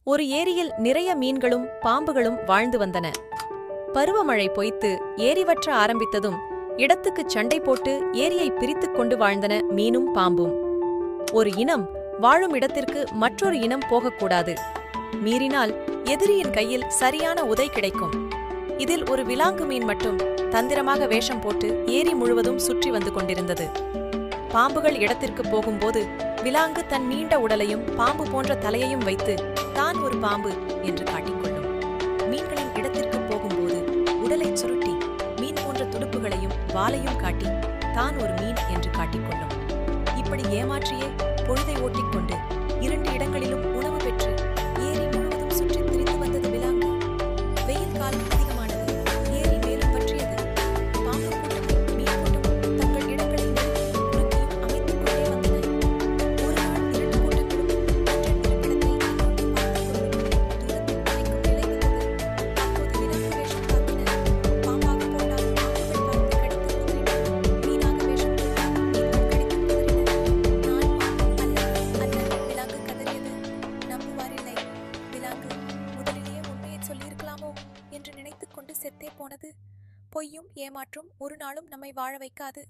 ஒரு ஏரியில் நிறைய மீன்களும் பாம்புகளும் வாழ்ந்து வந்தன. பருவமழை பொய்த்து ஏரி வற்ற ஆரம்பித்ததும் இடத்துக்குச் சண்டை போட்டு ஏரியை பிரித்துக் கொண்டு வாழ்ந்தன மீனும் பாம்பும். ஒரு இனம் வாழும் இடத்திற்கு மற்றொரு இனம் போகக்கூடாது. மீறினால் எதிரியின் கையில் சரியான உதை கிடைக்கும். இதில் ஒரு விலாங்கு மீன் மட்டும் தந்திரமாக வேஷம் போட்டு ஏரி முழுவதும் சுற்றி வந்து கொண்டிருந்தது. பாம்புகள் இடத்திற்கு போகும்போது விலாங்கு தன் நீண்ட உடலையும் பாம்பு போன்ற தலையையும் வைத்து தான் ஒரு பாம்பு என்று காட்டிக்கொள்ளும். மீன்களின் இடத்திற்கு போகும்போது உடலை சுருட்டி மீன் போன்ற துடுப்புகளையும் வாலையும் காட்டி தான் ஒரு மீன் என்று காட்டிக்கொள்ளும். இப்படி ஏமாற்றியே பொழுதை ஓட்டிக்கொண்டு 2 இடங்களிலும் உணவு பெற்று ஏரி முழுவதும் சுற்றித் திரிந்து வந்தது விலாங்கு. வெயில் காலம் அதிகமானது. ஏரி மேலும் பற்றியது. பாம்பு கூட்டமும் மீன் கூட்டமும் தங்கள் இடங்களை குறுக்கியும் அமைத்துக் கொண்டே வந்தன. ஒரு நாள் 2 கூட்டங்களும் இருப்பிடத்தை தூரத்தில் அணைக்கும் நிலை வந்தது. அப்போது விலாங்கு வேஷம் காத்தின. பாம்பாக போட்டால் பாம்புகள் பார்த்து கடித்து குதறின. மீனாக வேஷம் போட்டால் மீன்கள் கடித்து குதறின. நான் அல்ல விலாங்கு கதறியது. நம்புவாரில்லை. விலாங்கு முதலிலேயே உண்மையை சொல்லியிருக்கலாமோ என்று நினைத்துக் கொண்டு செத்தே போனது. பொய்யும் ஏமாற்றும் ஒரு நாளும் நம்மை வாழ வைக்காது.